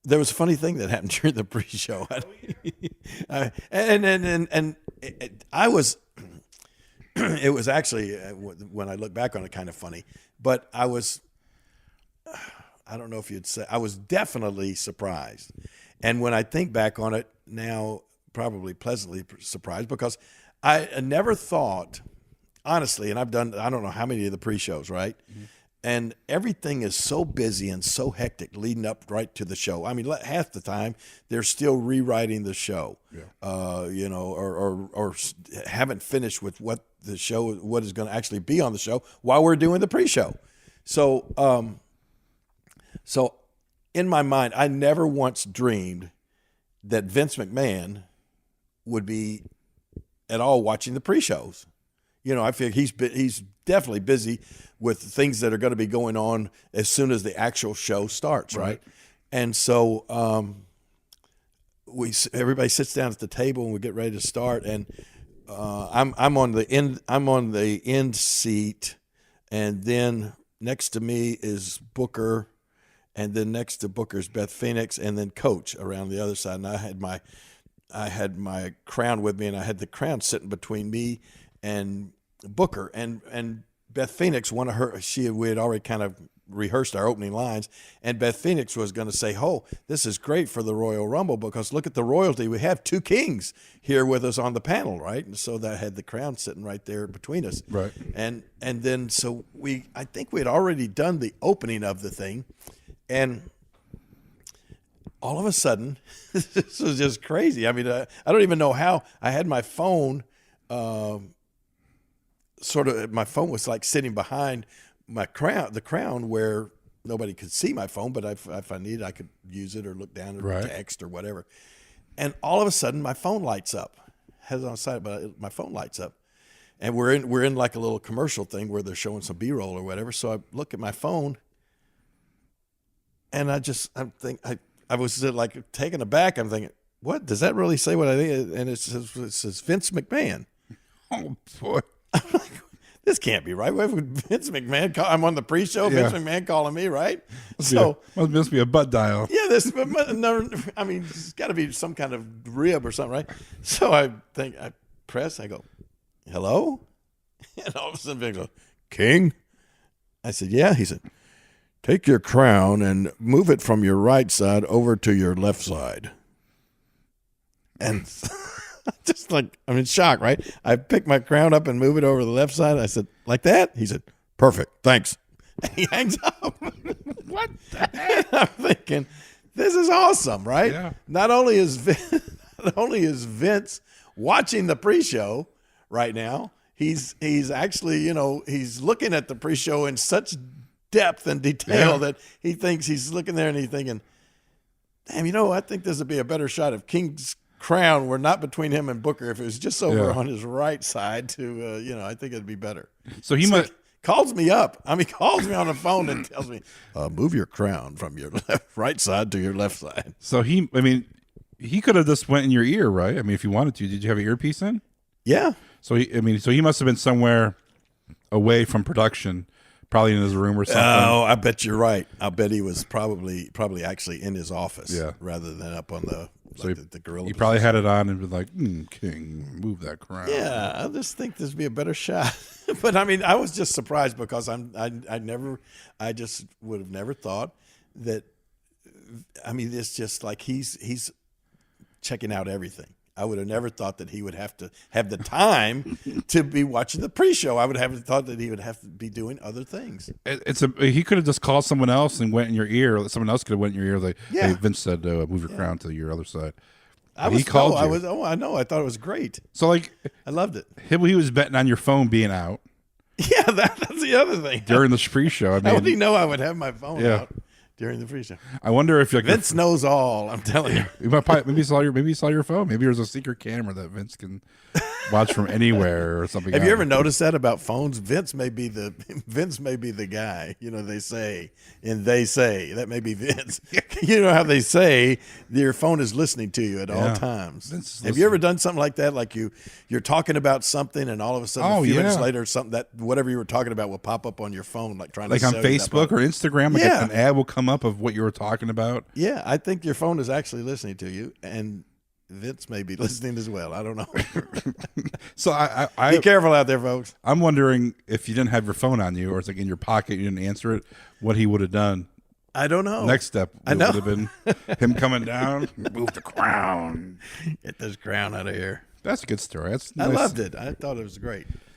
there was a funny thing that happened during the pre-show. And I was, it was actually, when I look back on it, kind of funny, but I don't know if you'd say, I was definitely surprised. And when I think back on it now, probably pleasantly surprised, because I never thought, honestly, and I've done, I don't know how many of the pre-shows, right? Mm-hmm. And everything is so busy and so hectic leading up right to the show. I mean, half the time they're still rewriting the show, or haven't finished with what is going to actually be on the show while we're doing the pre-show. So in my mind, I never once dreamed that Vince McMahon would be at all watching the pre-shows. I feel he's definitely busy with things that are going to be going on as soon as the actual show starts, right? And so everybody sits down at the table and we get ready to start, and I'm on the end seat, and then next to me is Booker, and then next to Booker is Beth Phoenix, and then Coach around the other side. And I had my crown with me, and I had the crown sitting between me and Booker, and Beth Phoenix, we had already kind of rehearsed our opening lines, and Beth Phoenix was going to say, "Oh, this is great for the Royal Rumble, because look at the royalty. We have two kings here with us on the panel," right? And so that had the crown sitting right there between us. Right. And then so I think we had already done the opening of the thing, and all of a sudden, this was just crazy. I mean, I don't even know how. I had my phone, my phone was like sitting behind the crown where nobody could see my phone, but if I needed, I could use it or look down or text or whatever. And all of a sudden, my phone lights up. Has it on side, but my phone lights up. And we're in like a little commercial thing where they're showing some B-roll or whatever. So I look at my phone, and I was like taken aback. I'm thinking, what does that really say? What I think? And it says Vince McMahon. Oh boy. I'm like, this can't be right. Why would Vince McMahon I'm on the pre-show. Yeah. Vince McMahon calling me, right? So must be a butt dial. Yeah, it's got to be some kind of rib or something, right? So I press. I go, hello, and all of a sudden Vince goes, King. I said, yeah. He said, take your crown and move it from your right side over to your left side. And just like, I'm in shock, right? I pick my crown up and move it over to the left side. I said, like that? He said, perfect, thanks. And he hangs up. What the heck? I'm thinking, this is awesome, right? Yeah. Not only is Vince watching the pre-show right now, he's actually, he's looking at the pre-show in such depth and detail that he thinks he's looking there and he's thinking, damn, I think this would be a better shot of King's crown were not between him and Booker. If it was just over on his right side to, I think it'd be better. So he calls me up. Calls me on the phone and tells me, move your crown from your right side to your left side. So he could have just went in your ear, right? If you wanted to. Did you have an earpiece in? Yeah. So he must have been somewhere away from production, probably in his room or something. Oh, I bet you're right. I bet he was probably actually in his office rather than up on the gorilla. He probably had it on and was like, King, move that crown. Yeah, I just think this would be a better shot. But I was just surprised because I just would have never thought that. It's just like he's checking out everything. I would have never thought that he would have to have the time to be watching the pre-show. I would have thought that he would have to be doing other things. He could have just called someone else and went in your ear. Someone else could have went in your ear. Like, hey, Vince said, move your crown to your other side. He called you. I know. I thought it was great. So I loved it. He was betting on your phone being out. Yeah, that's the other thing. During the pre-show. How would he know I would have my phone out during the pre-show? I wonder if Vince knows all. I'm telling you. Maybe he saw your phone. Maybe there's a secret camera that Vince can watch from anywhere or something. Have you ever noticed that about phones? Vince may be the guy. They say that may be Vince. You know how they say your phone is listening to you at all times. Have you ever done something like that? Like you're talking about something, and all of a sudden, a few minutes later, something that whatever you were talking about will pop up on your phone, like trying to on Facebook or Instagram. Like an ad will come up of what you were talking about. Yeah, I think your phone is actually listening to you, and Vince may be listening as well. I don't know. So I be careful out there, folks. I'm wondering if you didn't have your phone on you, or it's like in your pocket, you didn't answer it, what he would have done. I don't know. Next step would have been him coming down, move the crown. Get this crown out of here. That's a good story. I loved it. I thought it was great.